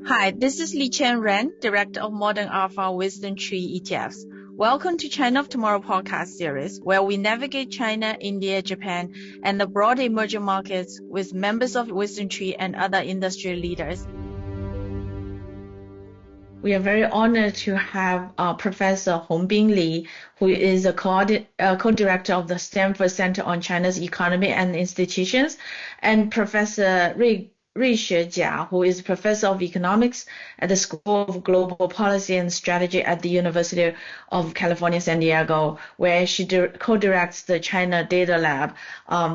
Hi, this is Liqian Ren, Director of Modern Alpha Wisdom Tree ETFs. Welcome to China of Tomorrow podcast series, where we navigate China, India, Japan, and the broad emerging markets with members of Wisdom Tree and other industry leaders. We are very honored to have Professor Hongbin Li, who is a co-director of the Stanford Center on China's Economy and Institutions, and Professor Ruixue Jia, who is professor of economics at the School of Global Policy and Strategy at the University of California, San Diego, where she co-directs the China Data Lab.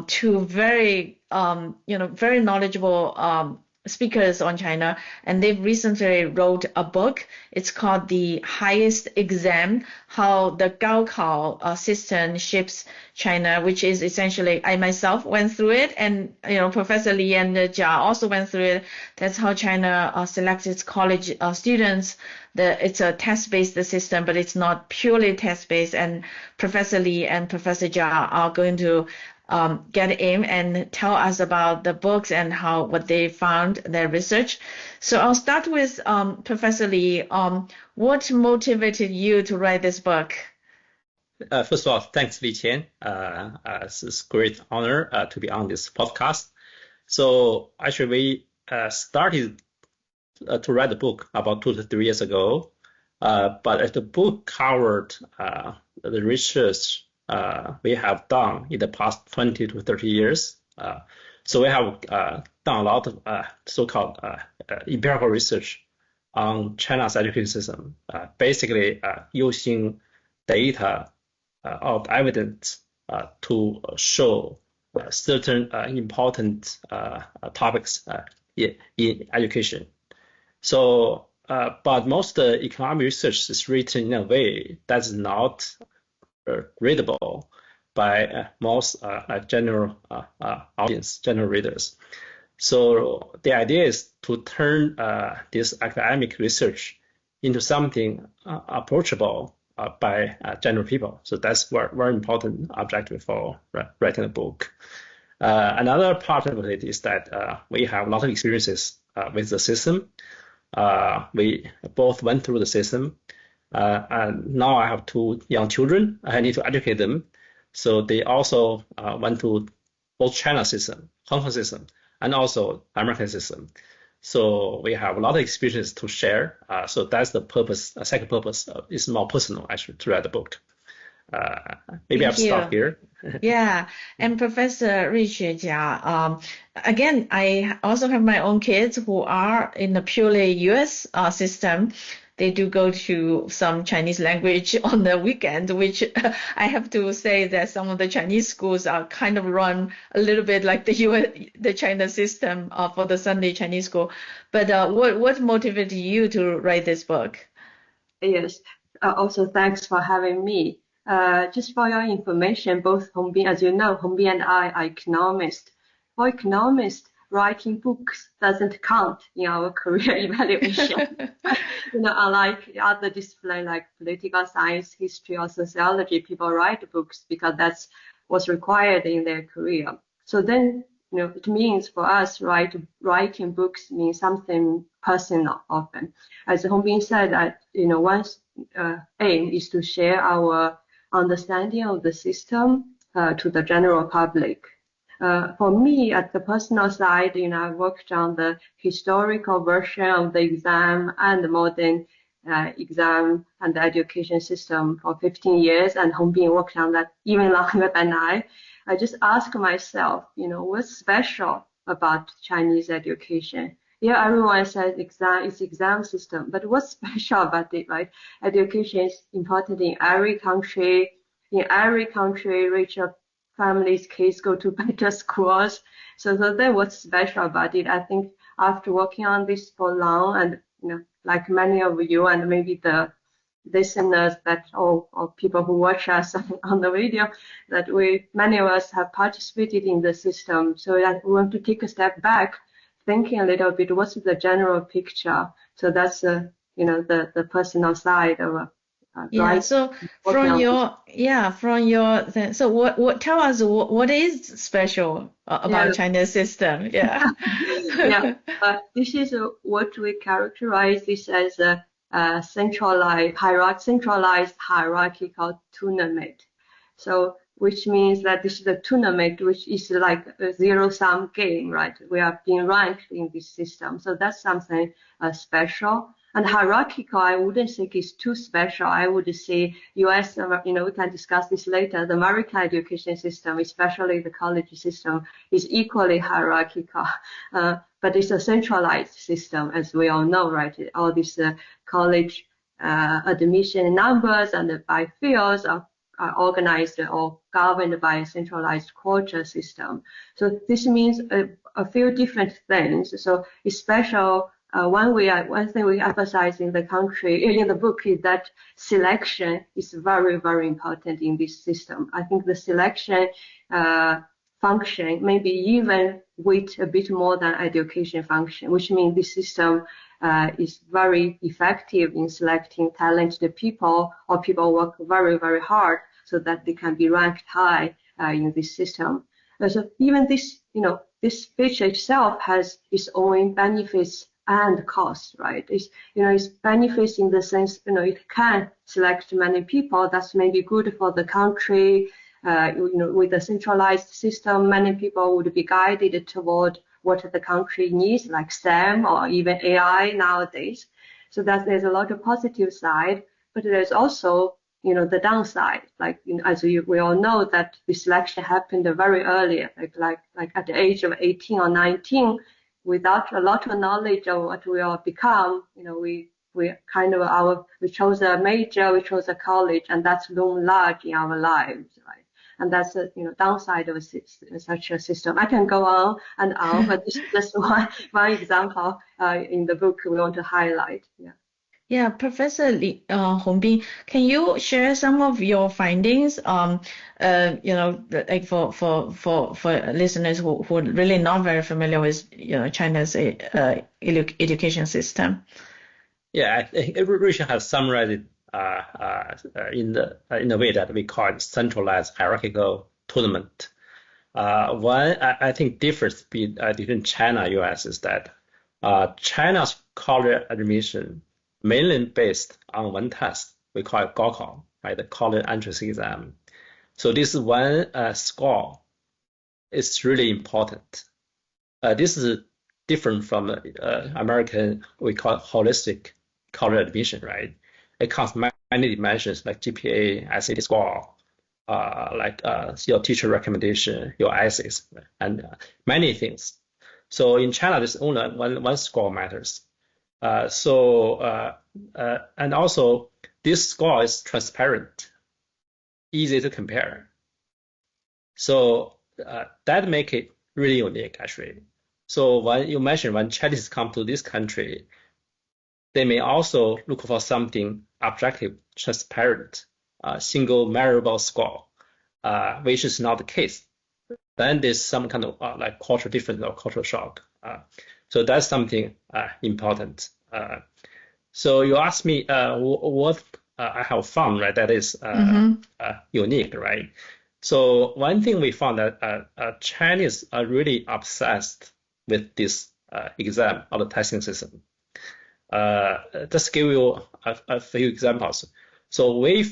Two very, very knowledgeable speakers on China, and they've recently wrote a book. It's called The Highest Exam: How the Gaokao System Shapes China, which is essentially, I myself went through it, and Professor Liqian Jia also went through it. That's how China selects its college students. It's a test-based system, but it's not purely test-based, and Professor Li and Professor Jia are going to get in and tell us about the books and what they found, their research. So I'll start with Professor Li. What motivated you to write this book? First of all, thanks, Liqian. It's a great honor to be on this podcast. So actually, we started to write the book about 2 to 3 years ago, but the book covered the research we have done in the past 20 to 30 years. So we have done a lot of so-called empirical research on China's education system, basically using data of evidence to show certain important topics in education. So, but most economic research is written in a way that's not readable by most general audience, general readers. So the idea is to turn this academic research into something approachable by general people. So that's very important objective for writing a book. Another part of it is that we have a lot of experiences with the system. We both went through the system. And now I have 2 young children. I need to educate them. So they also went to both China system, Hong Kong system, and also American system. So we have a lot of experiences to share. So that's the purpose. A second purpose is more personal, actually, to write the book. Maybe I'll stop here. Yeah, and Professor Ruixue Jia, again, I also have my own kids who are in the purely U.S. System. They do go to some Chinese language on the weekend, which I have to say that some of the Chinese schools are kind of run a little bit like the China system for the Sunday Chinese school. But what motivated you to write this book? Yes. Also, thanks for having me. Just for your information, both Hongbin, as you know, Hongbin and I are economists. For economists, writing books doesn't count in our career evaluation. Unlike other disciplines like political science, history, or sociology, people write books because that's what's required in their career. So then, it means for us, writing books means something personal often. As Hongbin said, that one's aim is to share our understanding of the system to the general public. For me, at the personal side, I worked on the historical version of the exam and the modern exam and the education system for 15 years, and Hongbin worked on that even longer than I. I just ask myself, what's special about Chinese education? Yeah, everyone says it's exam system, but what's special about it, right? Education is important in every country. In every country, richer families' kids go to better schools. So that what's special about it. I think after working on this for long, and like many of you and maybe the listeners or people who watch us on the video, that many of us have participated in the system. So that we want to take a step back, thinking a little bit what's the general picture. So that's the personal side of Yeah. So from your so what tell us what is special about China's system? Yeah. Yeah, this is what we characterize this as a centralized hierarchical tournament. So, which means that this is a tournament which is like a zero-sum game, right? We are being ranked in this system, so that's something special. And hierarchical, I wouldn't think is too special. I would say U.S., we can discuss this later. The American education system, especially the college system, is equally hierarchical. But it's a centralized system, as we all know, right? All these college admission numbers and by fields are organized or governed by a centralized quota system. So this means a few different things. So it's special. One thing we emphasize in the book is that selection is very, very important in this system. I think the selection function maybe even weight a bit more than education function, which means this system is very effective in selecting talented people or people work very, very hard so that they can be ranked high in this system. So even this feature itself has its own benefits and costs, right? It's benefits in the sense, it can select many people. That's maybe good for the country. With a centralized system, many people would be guided toward what the country needs, like STEM or even AI nowadays. So that there's a lot of positive side, but there's also, the downside. Like, as we all know that the selection happened very early, like at the age of 18 or 19, without a lot of knowledge of what we will become. We chose a major, we chose a college, and that's loomed large in our lives, right? And that's a downside of such a system. I can go on and on, but this is just one example in the book we want to highlight. Yeah. Yeah, Professor Hongbin, can you share some of your findings? Like for listeners who are really not very familiar with China's education system. Yeah, I think Ruixue has summarized it in a way that we call it centralized hierarchical tournament. One I think difference between China and US is that China's college admission mainly based on one test. We call it Gaokao, right? The college entrance exam. So this one score is really important. This is different from American, we call it holistic college admission, right? It counts many dimensions like GPA, SAT score, like your teacher recommendation, your essays, and many things. So in China, there's only one score matters. And also this score is transparent, easy to compare. So that make it really unique, actually. So when you mentioned when Chinese come to this country, they may also look for something objective, transparent, single measurable score, which is not the case. Then there's some kind of like cultural difference or cultural shock. So that's something important. So you asked me what I have found, right? That is unique, right? So one thing we found that Chinese are really obsessed with this exam or the testing system. Just give you a few examples. So we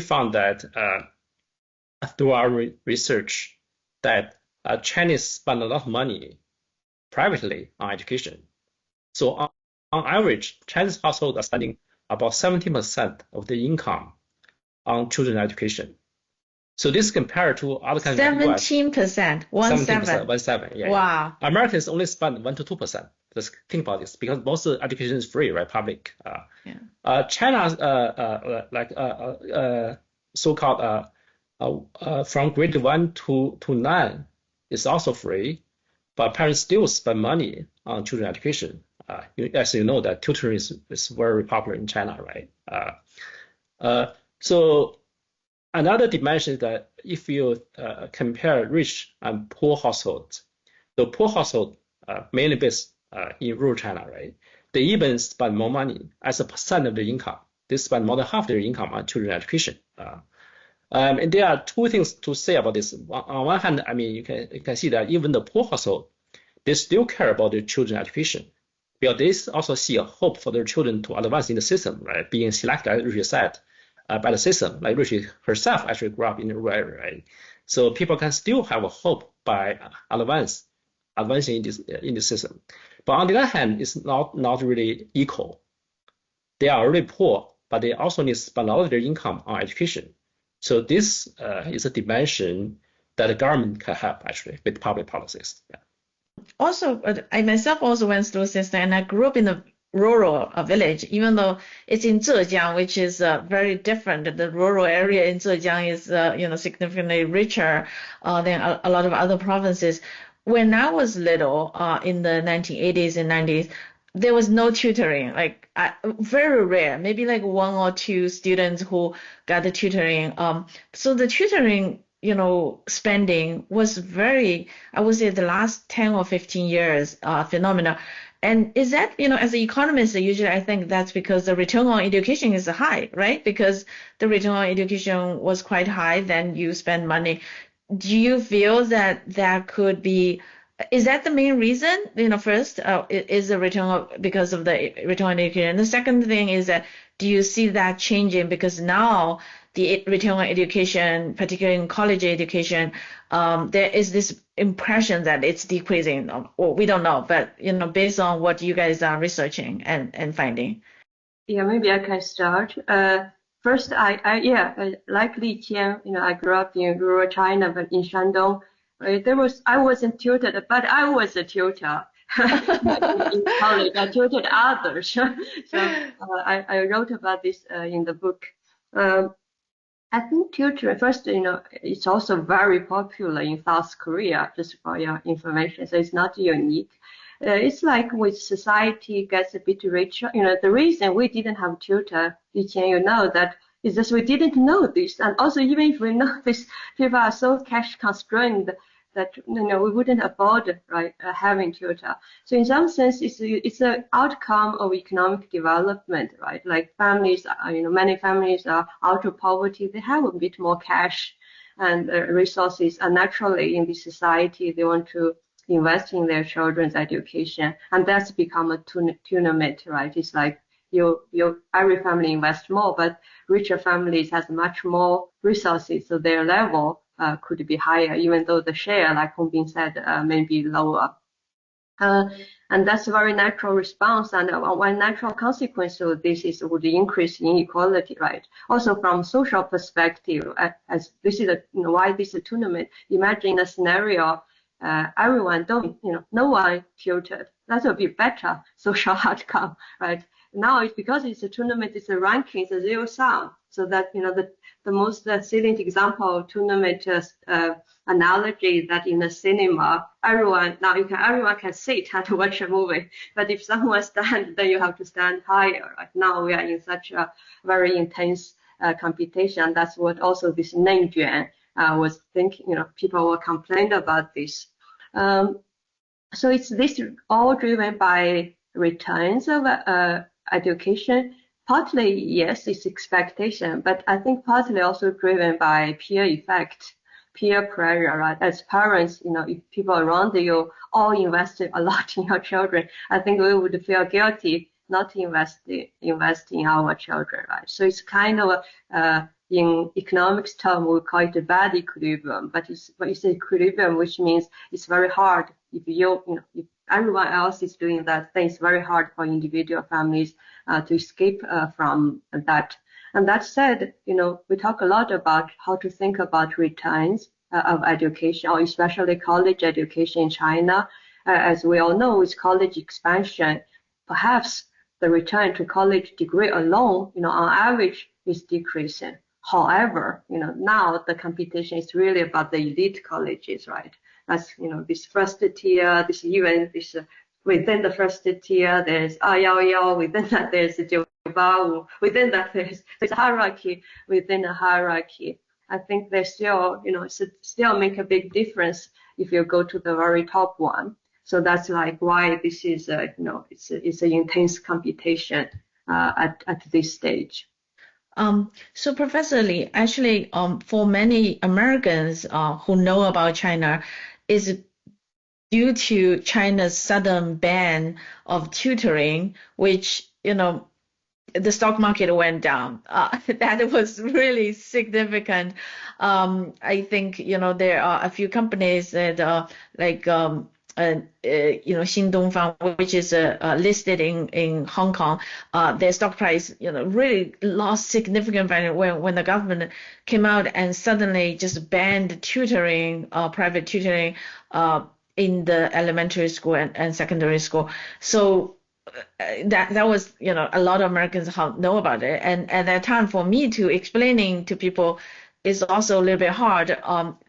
found that through our research that Chinese spend a lot of money privately on education. So on average, Chinese households are spending about 70% of their income on children's education. So this compared to other countries. 17%, 17%, yeah. Wow. Americans only spend 1 to 2%. Just think about this, because most education is free, right? Public. China's so-called from grade 1 to 9 is also free, but parents still spend money on children's education. As you know, that tutoring is very popular in China, right? So another dimension is that if you compare rich and poor households, the poor household mainly based in rural China, right? They even spend more money as a percent of the income they spend more than half their income on children's education. And there are two things to say about this. On one hand, I mean, you can see that even the poor household, they still care about their children's education, because they also see a hope for their children to advance in the system, right? Being selected, as Ruixue said, by the system. Like Ruixue herself actually grew up in a rural area, right? So people can still have a hope by advancing in the system. But on the other hand, it's not really equal. They are already poor, but they also need to spend a lot of their income on education. So this is a dimension that the government can help actually with public policies. Yeah. Also, I myself also went through system, and I grew up in a rural village, even though it's in Zhejiang, which is very different. The rural area in Zhejiang is significantly richer than a lot of other provinces. When I was little, in the 1980s and 90s, there was no tutoring, like very rare, maybe like 1 or 2 students who got the tutoring. So the tutoring, spending was very, I would say, the last 10 or 15 years phenomena. And is that, as an economist, usually I think that's because the return on education is high, right? Because the return on education was quite high, then you spend money. Do you feel that could be, is that the main reason? First, is the because of the return on education. And the second thing is that, do you see that changing? Because now the return on education, particularly in college education, there is this impression that it's decreasing. Or we don't know, but based on what you guys are researching and finding. Yeah, maybe I can start. First, like Liqian, I grew up in rural China, but in Shandong, I wasn't tutored, but I was a tutor. In college, I tutored others. So I wrote about this in the book. I think tutoring, first, it's also very popular in South Korea, just for your information. So it's not unique. It's like with society gets a bit richer. The reason we didn't have tutor, that is just we didn't know this. And also, even if we know this, people are so cash constrained that we wouldn't afford having tutor. So in some sense, it's an outcome of economic development, right? Like families, many families are out of poverty. They have a bit more cash and resources, and naturally in this society they want to invest in their children's education, and that's become a tournament, right? It's like every family invests more, but richer families has much more resources, so their level could be higher, even though the share, like Hongbin said, may be lower. And that's a very natural response. And one natural consequence of this would increase inequality, right? Also from social perspective, as this is why this is a tournament. Imagine a scenario, everyone no one tutored. That would be better social outcome, right? Now it's because it's a tournament, it's a ranking, it's a zero sum. So that the most salient example of tournament analogy is that in the cinema, everyone can sit and watch a movie. But if someone stands, then you have to stand higher. Right? Now we are in such a very intense competition. That's what also this name Juan was thinking. People were complaining about this. So it's this all driven by returns of education. Partly, yes, it's expectation, but I think partly also driven by peer effect, peer pressure, right? As parents, if people around you all invested a lot in your children, I think we would feel guilty not to invest in our children, right? So it's kind of in economics term, we call it a bad equilibrium, but it's equilibrium, which means it's very hard if if everyone else is doing that, then it's very hard for individual families to escape from that. And that said, we talk a lot about how to think about returns of education, or especially college education in China. As we all know, with college expansion, perhaps the return to college degree alone, on average, is decreasing. However, now the competition is really about the elite colleges, right? That's, this first tier, within the first tier, there's 211, within that there's 985, within that there's a hierarchy within a hierarchy. I think there's still, still make a big difference if you go to the very top one. So that's like why this is, it's an intense competition at this stage. So Professor Li, actually, for many Americans who know about China, is due to China's sudden ban of tutoring, which, the stock market went down. That was really significant. I think, there are a few companies that are like, Xingdongfang, which is listed in Hong Kong. Their stock price, really lost significant value when the government came out and suddenly just banned tutoring, private tutoring, in the elementary school and secondary school. So that was, a lot of Americans know about it. And at that time, for me to explaining to people is also a little bit hard,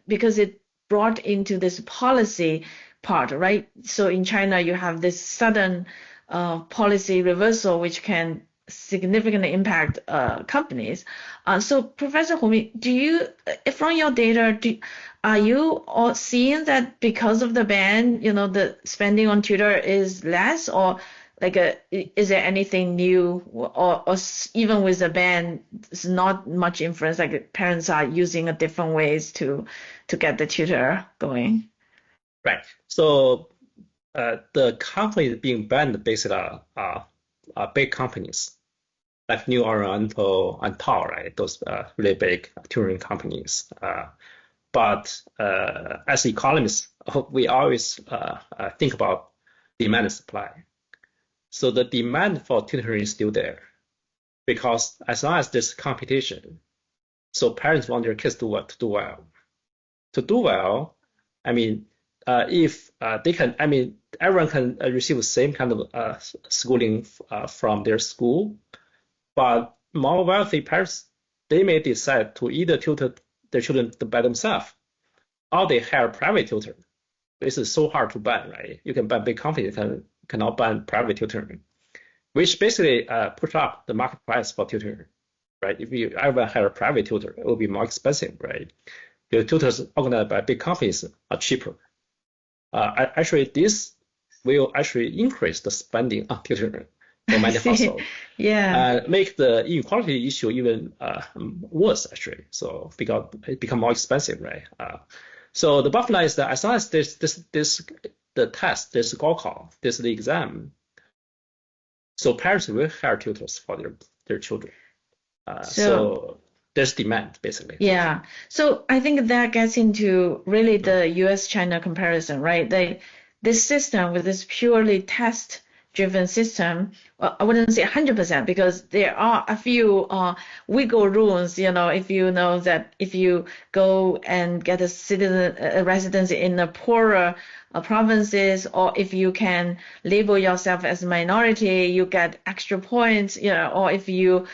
because it brought into this policy part, right? So in China, you have this sudden policy reversal, which can significantly impact companies. So Professor Hongmin, from your data, are you all seeing that because of the ban, the spending on tutor is less, or like is there anything new, or even with the ban, it's not much influence, like parents are using a different ways to get the tutor going? Right. So the companies being banned basically are big companies like New Oriental and Tao, right? Those really big touring companies. But as economists, we always think about demand and supply. So the demand for tutoring is still there, because as long as there's competition, so parents want their kids to do well. To do well, I mean, if they can, I mean, everyone can receive the same kind of schooling from their school, but more wealthy parents, they may decide to either tutor their children by themselves, or they hire a private tutor. This is so hard to ban, right? You can ban big companies, cannot ban private tutoring, which basically push up the market price for tutoring, right? If you ever hire a private tutor, it will be more expensive, right? The tutors organized by big companies are cheaper. Actually, this will actually increase the spending on tutoring for many households. Yeah. Make the inequality issue even worse, actually. So because it become more expensive, right? So the bottom line is that as long as there's the test, there's Gaokao, there's the exam, so parents will hire tutors for their children. So there's demand, basically. Yeah. So I think that gets into really the US-China comparison, right? This system with this purely test-driven system, well, I wouldn't say 100% because there are a few wiggle rooms, if you know that if you go and get a residency in the poorer provinces, or if you can label yourself as a minority, you get extra points, or if you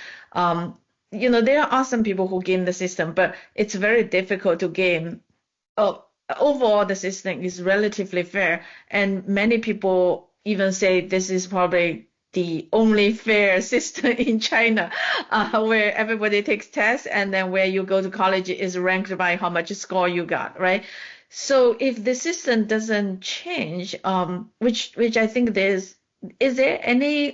there are some people who game the system, but it's very difficult to game. Overall, the system is relatively fair, and many people even say this is probably the only fair system in China, where everybody takes tests, and then where you go to college is ranked by how much score you got, right? So if the system doesn't change, which I think is there any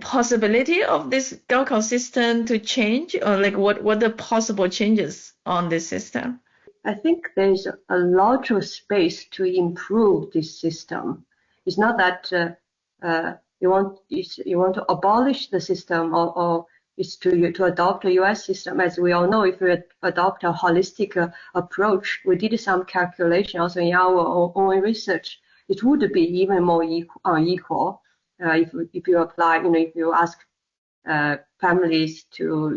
possibility of this Gaokao system to change, or like what the possible changes on this system? I think there's a lot of space to improve this system. It's not that you want to abolish the system, or it's to adopt a US system. As we all know, if we adopt a holistic approach, we did some calculation also in our own research, it would be even more unequal. If you apply, if you ask families to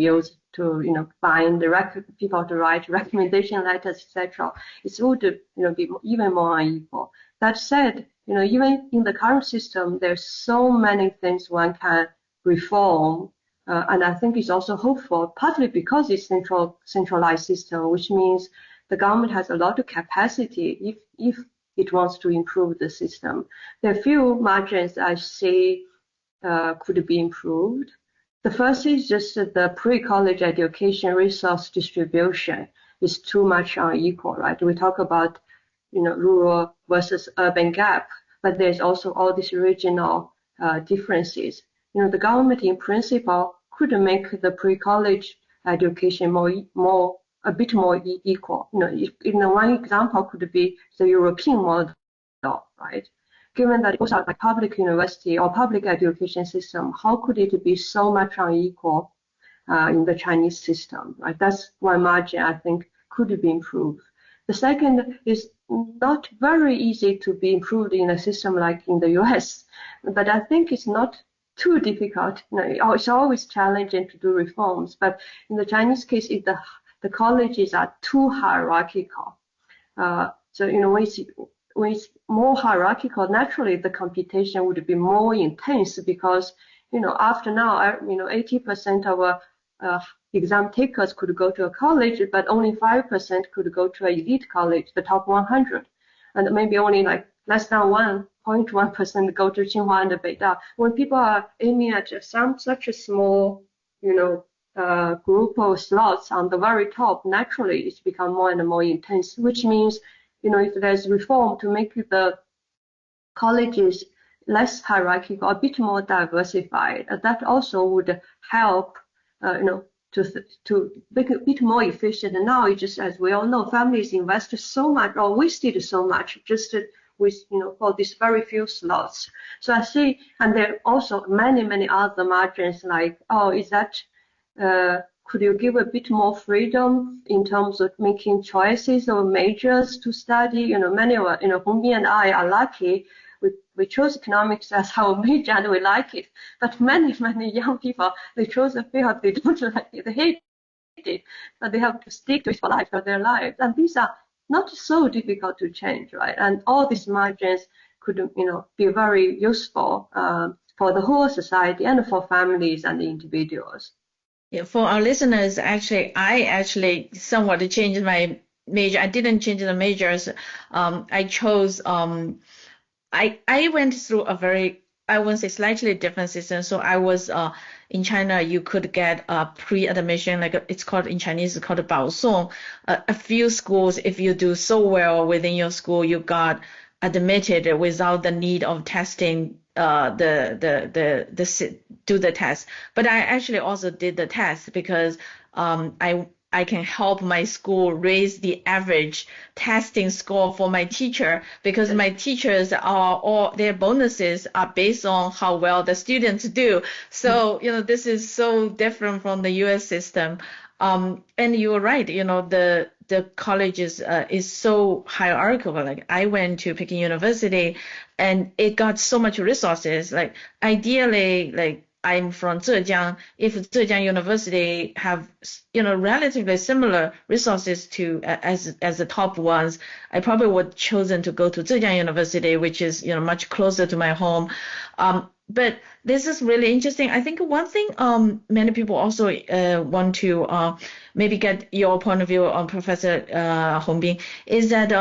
find the people to write recommendation letters, etc., it would be even more unequal. That said, even in the current system, there's so many things one can reform, and I think it's also hopeful, partly because it's centralized system, which means the government has a lot of capacity if it wants to improve the system. There are few margins I see could be improved. The first is just the pre-college education resource distribution is too much unequal, right? We talk about rural versus urban gap, but there's also all these regional differences. the government in principle could make the pre-college education a bit more equal. One example could be the European model, right? Given that those are like public university or public education system, how could it be so much unequal in the Chinese system, right? That's one margin I think could be improved. The second is not very easy to be improved in a system like in the US, but I think it's not too difficult. It's always challenging to do reforms, but in the Chinese case, the colleges are too hierarchical. So when it's more hierarchical, naturally the computation would be more intense because after now 80% of exam takers could go to a college, but only 5% could go to an elite college, the top 100, and maybe only like less than 1.1% go to Tsinghua and Beida. When people are aiming at such a small, group of slots on the very top, naturally it's become more and more intense, which means, if there's reform to make the colleges less hierarchical, a bit more diversified, that also would help, to make it a bit more efficient. And now, just as we all know, families invested so much or wasted so much just with, for these very few slots. So I see, and there are also many other margins like, could you give a bit more freedom in terms of making choices or majors to study? Many of Hongbin and I are lucky. We chose economics as our major and we like it. But many young people, they chose a field they don't like it, they hate it, but they have to stick to it for life of their lives. And these are not so difficult to change, right? And all these margins could, be very useful for the whole society and for families and individuals. Yeah, for our listeners, I somewhat changed my major. I didn't change the majors. I chose, I went through I wouldn't say slightly different system. So I was, in China, you could get a pre-admission, it's called in Chinese, it's called 保送. A few schools, if you do so well within your school, you got admitted without the need of testing, do the test. But I actually also did the test because, I can help my school raise the average testing score for my teacher because my teachers their bonuses are based on how well the students do. So, this is so different from the US system. And you're right, the colleges is so hierarchical. Like I went to Peking University and it got so much resources. Like ideally, like I'm from Zhejiang. If Zhejiang University have, relatively similar resources to as the top ones, I probably would chosen to go to Zhejiang University, which is, much closer to my home. But this is really interesting. I think one thing many people also want to maybe get your point of view on Professor Hongbin is that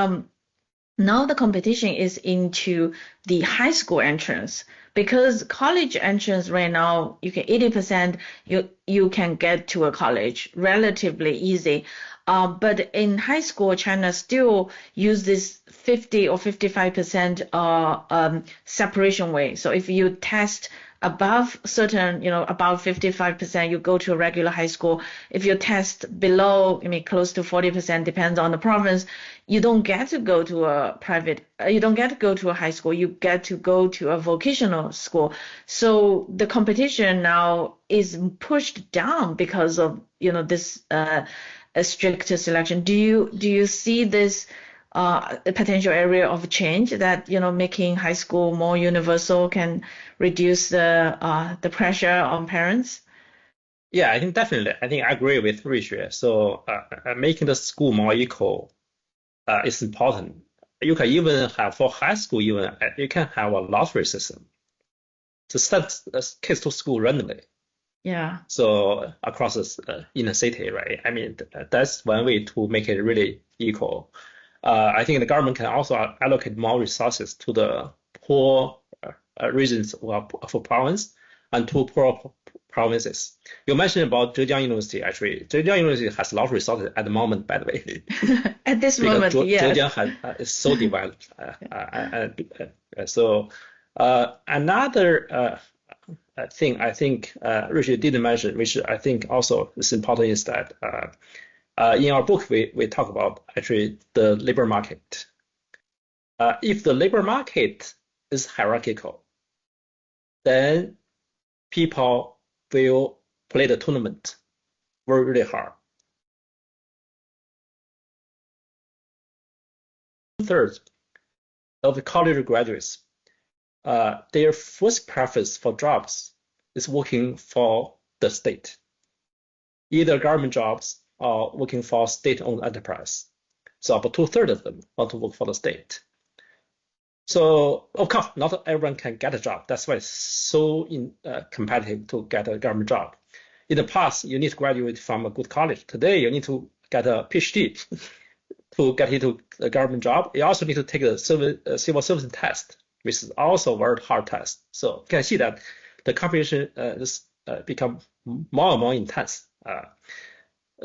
now the competition is into the high school entrance. Because college entrance right now, you can 80% you can get to a college relatively easy. But in high school, China still use this 50 or 55% separation way. So if you test above certain, about 55%, you go to a regular high school. If you test below, close to 40%, depends on the province, you don't get to go to a you don't get to go to a high school, you get to go to a vocational school. So the competition now is pushed down because of, this a stricter selection. Do you see this a potential area of change that, making high school more universal can reduce the pressure on parents? Yeah, I think definitely. I think I agree with Ruixue. So making the school more equal is important. You can even have for high school, you can have a lottery system to send kids to school randomly. Yeah. So across in a city, right? That's one way to make it really equal. I think the government can also allocate more resources to the poor regions for province and to poor provinces. You mentioned about Zhejiang University. Actually, Zhejiang University has a lot of resources at the moment, by the way. At this moment, yes. Zhejiang is so developed. So another thing I think Ruixue didn't mention, which I think also is important, is that in our book we talk about actually the labor market. If the labor market is hierarchical, then people will play the tournament very, really hard. 2/3 of the college graduates, their first preference for jobs is working for the state, either government jobs or working for state-owned enterprise. So about 2/3 of them want to work for the state. So of course, not everyone can get a job. That's why it's so competitive to get a government job. In the past, you need to graduate from a good college. Today, you need to get a PhD to get into a government job. You also need to take a civil service test, which is also a very hard test. So you can see that the competition is become more and more intense.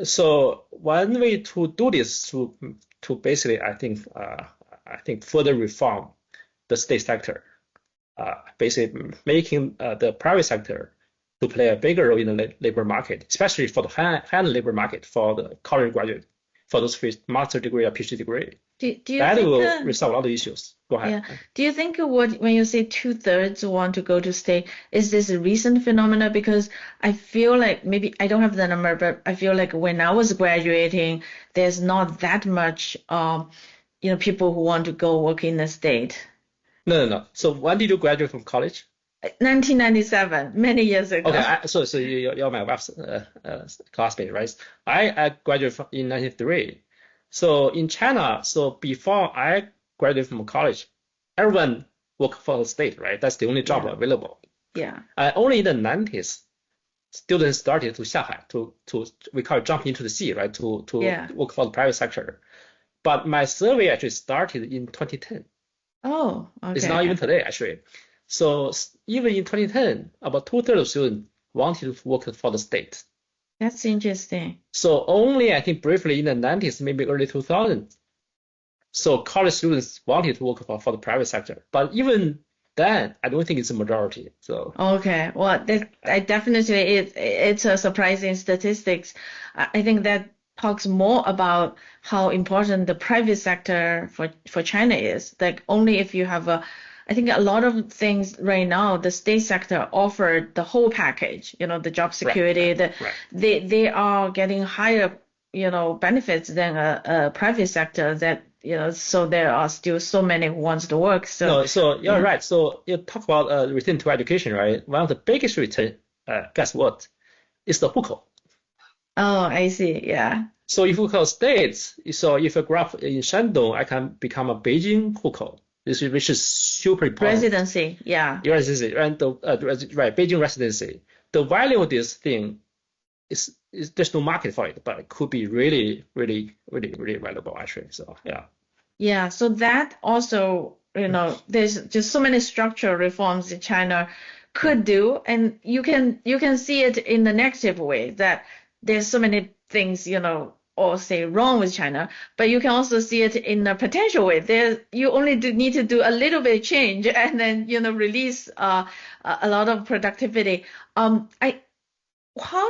So one way to do this to basically, I think further reform the state sector, basically making the private sector to play a bigger role in the labor market, especially for the high-end labor market for the college graduate, for those with master degree or PhD degree. Do you that think will resolve a lot of issues. Go ahead. Yeah. Do you think when you say 2/3 want to go to state, is this a recent phenomena? Because I feel like, maybe I don't have the number, but I feel like when I was graduating, there's not that much, people who want to go work in the state. No. So when did you graduate from college? 1997, many years ago. Okay, so you're my wife's classmate, right? I graduated in 1993. So in China, so before I graduated from college, everyone worked for the state, right? That's the only job available. Yeah. Only in the 90s, students started to 下海, we call it jump into the sea, right? To work for the private sector. But my survey actually started in 2010. Oh, okay. It's not even today, actually. So even in 2010, about 2/3 of students wanted to work for the state. That's interesting. So only, I think, briefly in the 90s, maybe early 2000s, so college students wanted to work for the private sector. But even then, I don't think it's a majority. So okay, well, I definitely it's a surprising statistics. I think that talks more about how important the private sector for China is. Like only if you have I think a lot of things right now, the state sector offered the whole package, the job security, they are getting higher, benefits than a private sector that, so there are still so many who wants to work. So you're right. So you talk about return to education, right? One of the biggest return, guess what? It's the hukou. Oh, I see. Yeah. So if hukou states, so if I grow up in Shandong, I can become a Beijing hukou. Which is super important. Residency, yeah. Residency, and Beijing residency. The value of this thing is there's no market for it, but it could be really, really, really, really valuable actually. So yeah. Yeah, so that also, there's just so many structural reforms that China could do, and you can see it in the negative way that there's so many things, or say wrong with China, but you can also see it in a potential way. You only need to do a little bit of change and then release a lot of productivity. How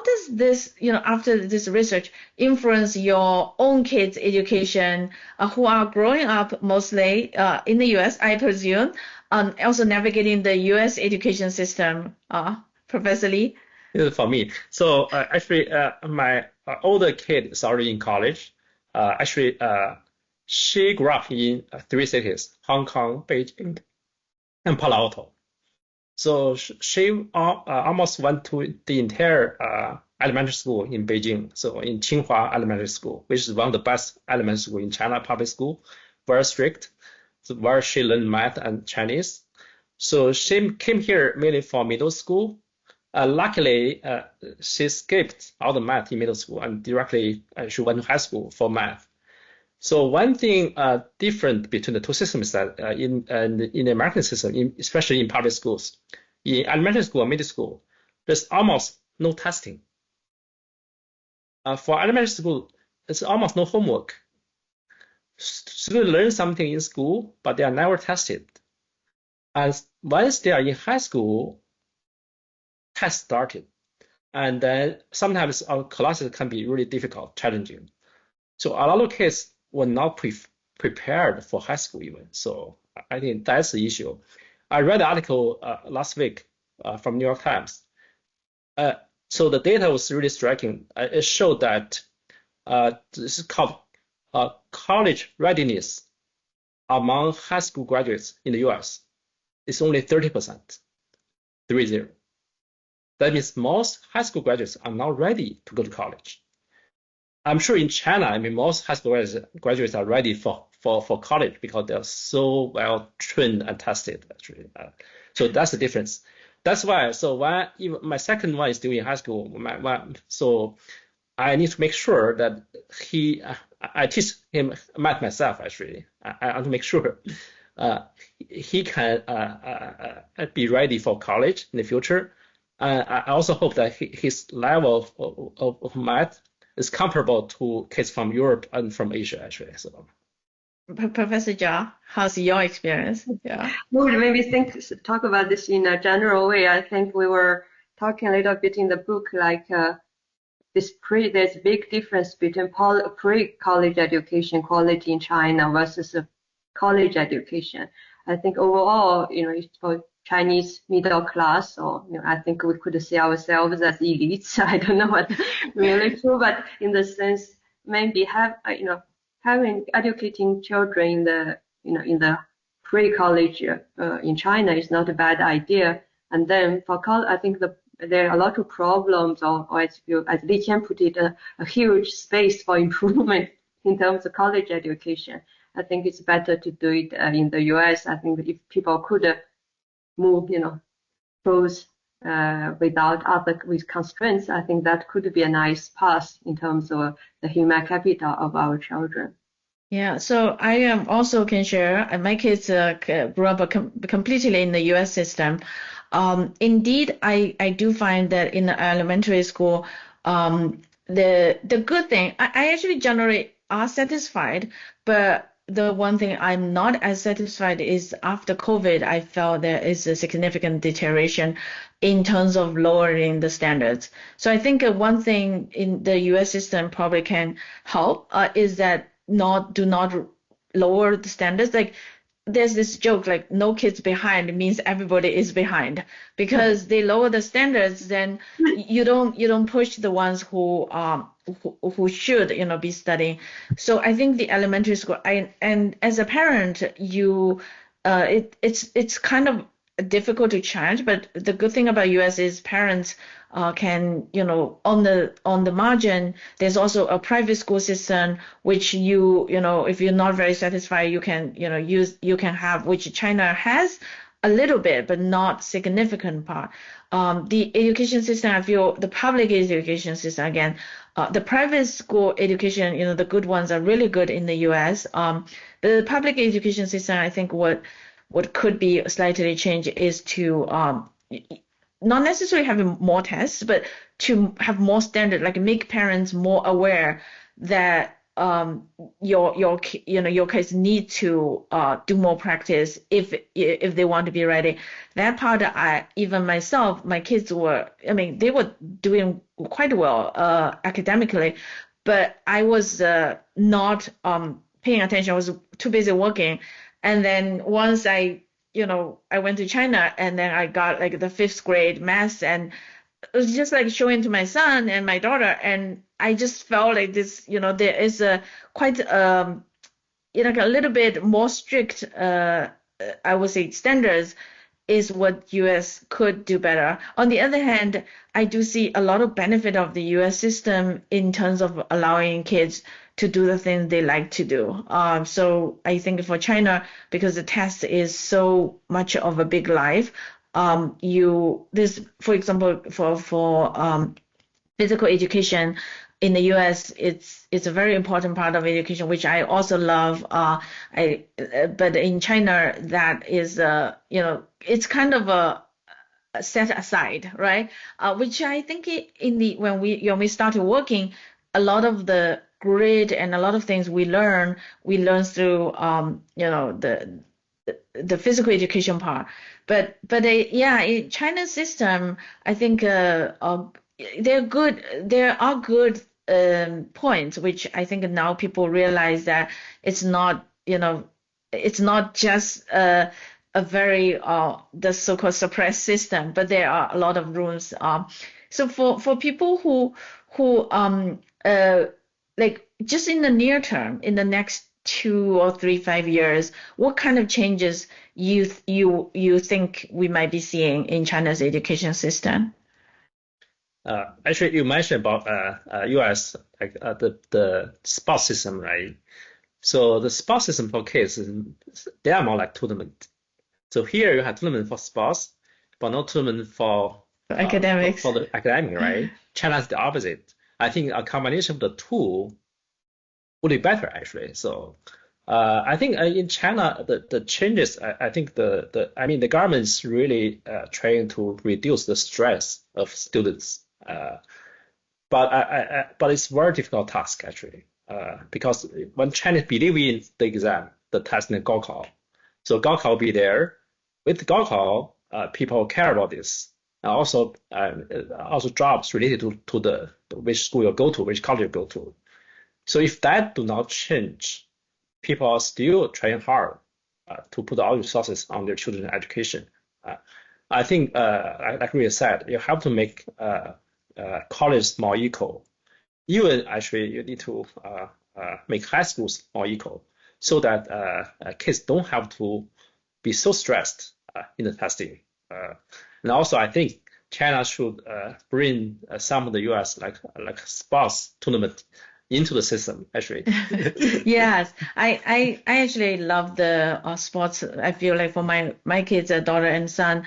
does this, after this research, influence your own kids' education, who are growing up mostly in the U.S., I presume, also navigating the U.S. education system, Professor Li? For me, so actually, my older kid is already in college. Actually, she grew up in 3 cities: Hong Kong, Beijing, and Palo Alto. So she almost went to the entire elementary school in Beijing. So in Tsinghua Elementary School, which is one of the best elementary school in China, public school, very strict. So where she learned math and Chinese. So she came here mainly for middle school. Luckily, she skipped all the math in middle school and directly she went to high school for math. So one thing different between the two systems is that in the American system, especially in public schools, in elementary school and middle school, there's almost no testing. For elementary school, it's almost no homework. Students learn something in school, but they are never tested. And once they are in high school, has started. And then sometimes our classes can be really difficult, challenging. So a lot of kids were not prepared for high school even. So I think that's the issue. I read an article last week from New York Times. So the data was really striking. It showed that this is called college readiness among high school graduates in the US is only 30%, 30. That means most high school graduates are not ready to go to college. I'm sure in China, I mean, most high school graduates are ready for college because they're so well trained and tested, actually. So that's the difference. That's why, so when even my second one is still in high school, so I need to make sure that I teach him math myself, actually. I want to make sure he can be ready for college in the future. I also hope that his level of math is comparable to kids from Europe and from Asia, actually. So, Professor Jia, how's your experience? Yeah. Would maybe talk about this in a general way. I think we were talking a little bit in the book, like there's a big difference between pre-college education quality in China versus college education. I think overall, for Chinese middle class, or I think we could see ourselves as elites. I don't know what really true, but in the sense, maybe having educating children in the pre-college in China is not a bad idea. And then for college, I think there are a lot of problems, or as Liqian put it, a huge space for improvement in terms of college education. I think it's better to do it in the US. I think if people could move, both with constraints, I think that could be a nice path in terms of the human capital of our children. Yeah, so I also can share. My kids grew up completely in the U.S. system. Indeed, I do find that in the elementary school, the good thing, I actually generally are satisfied, but the one thing I'm not as satisfied is after COVID, I felt there is a significant deterioration in terms of lowering the standards. So I think one thing in the U.S. system probably can help is that do not lower the standards. Like there's this joke like no kids behind means everybody is behind, because they lower the standards, then you don't push the ones who should be studying. So I think the elementary school, and as a parent, it's kind of difficult to change, but the good thing about US is parents can, on the margin, there's also a private school system which if you're not very satisfied, you can have, which China has a little bit, but not significant part. The education system, I feel the public education system, again, the private school education, the good ones are really good in the US. The public education system, I think what could be slightly changed is to not necessarily having more tests, but to have more standard, like make parents more aware that your kids need to do more practice if they want to be ready. That part, even myself, my kids they were doing quite well academically, but I was not paying attention. I was too busy working. And then once I went to China, and then I got like the 5th grade math, and it was just like showing to my son and my daughter, and I just felt like this, there is a quite a little bit more strict, I would say, standards is what US could do better. On the other hand, I do see a lot of benefit of the US system in terms of allowing kids to do the things they like to do. So I think for China, because the test is so much of a big life, for example, for physical education in the US, it's a very important part of education, which I also love. But in China, that is it's kind of a set aside, right? Which I think when we started working, a lot of the grid and a lot of things we learn through the physical education part. But in China's system, I think they're good. There are good points, which I think now people realize that it's not, it's not just a very the so-called suppressed system, but there are a lot of rooms. So for people who like just in the near term, in the next 2 or 3, 5 years, what kind of changes you think we might be seeing in China's education system? Actually, you mentioned about U.S. like the sports system, right? So the sports system for kids, they are more like tournament. So here you have tournament for sports, but no tournament for academics. For the academic, right? China is the opposite. I think a combination of the two would be better actually. So I think in China the changes, I think the government is really trying to reduce the stress of students. But it's a very difficult task actually. Because when Chinese believe in the exam, the test in the Gaokao, so Gaokao will be there. With Gaokao, people care about this. And also jobs related to the which school you go to, which college you go to. So if that do not change, people are still trying hard to put all resources on their children's education. I think, like we said, you have to make college more equal. Even actually, you need to make high schools more equal, so that kids don't have to be so stressed in the testing. And also, I think China should bring some of the U.S. like sports tournament into the system, actually. Yes, I actually love the sports. I feel like for my kids, daughter and son,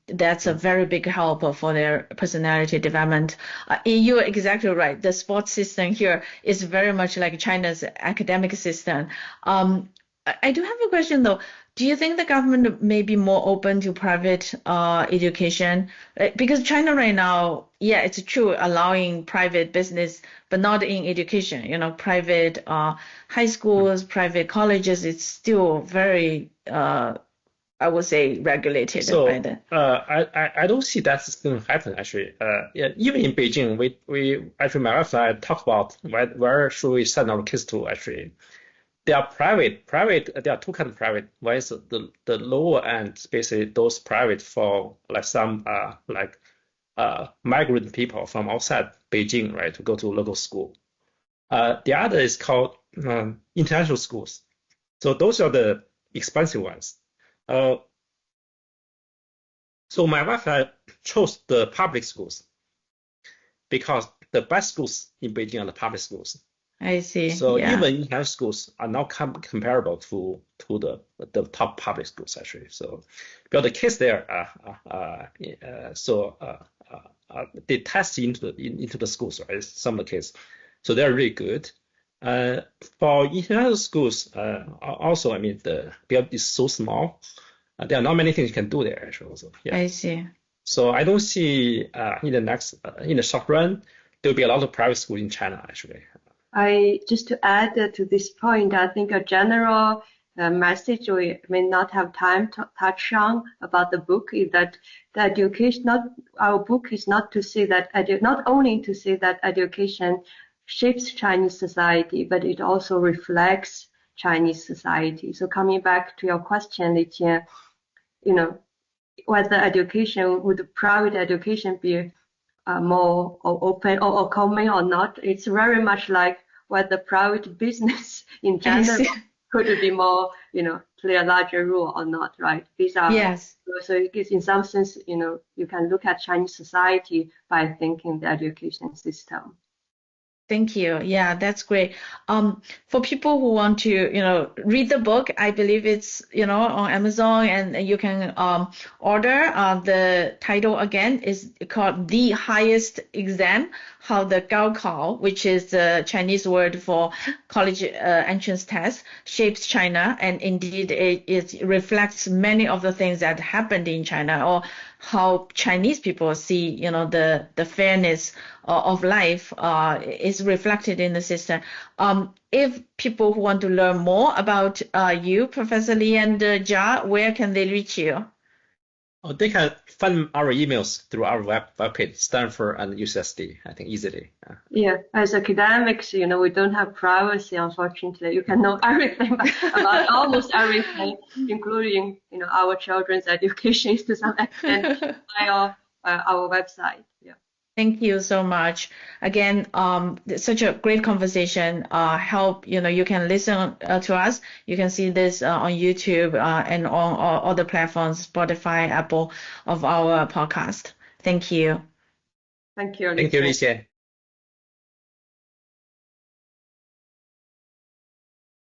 that's a very big help for their personality development. You're exactly right. The sports system here is very much like China's academic system. I do have a question though. Do you think the government may be more open to private education? Because China right now, yeah, it's true, allowing private business, but not in education. Private high schools, private colleges, it's still very, I would say, regulated by the. I don't see that's going to happen actually. Yeah, even in Beijing, we actually my wife and I talk about where should we send our kids to actually. They are private. There are two kinds of private. One is the lower end, basically those private for like some migrant people from outside Beijing, right, to go to local school. The other is called international schools. So those are the expensive ones. So my wife and I chose the public schools because the best schools in Beijing are the public schools. I see. So yeah. even international schools are not comparable to the top public schools actually. So because the kids there they test into the schools, right? Some of the kids, so they're really good. For international schools, also I mean because it's so small, there are not many things you can do there actually. Also, yeah. I see. So I don't see in the short run there'll be a lot of private schools in China actually. Just to add to this point, I think a general message we may not have time to touch on about the book is that our book is not to say that not only to say that education shapes Chinese society, but it also reflects Chinese society. So coming back to your question, Liqian, whether private education be more open or common or not, it's very much like whether private business in general could be more, play a larger role or not, right? These are yes. So it is in some sense, you can look at Chinese society by thinking the education system. Thank you. Yeah, that's great. For people who want to, read the book, I believe it's, on Amazon and you can order. The title again is called The Highest Exam, How the Gaokao, which is the Chinese word for college entrance test, shapes China. And indeed, it reflects many of the things that happened in China, or how Chinese people see, the fairness of life. Is reflected in the system. If people who want to learn more about you, Professor Li and Jia, where can they reach you? Oh, they can find our emails through our webpage, Stanford and UCSD, I think easily. Yeah, as academics, we don't have privacy, unfortunately. You can know everything about almost everything, including, our children's education to some extent via our website. Yeah. Thank you so much. Again, such a great conversation. Help, you can listen to us. You can see this on YouTube and on all other platforms, Spotify, Apple, of our podcast. Thank you. Thank you, Thank you, Liqian.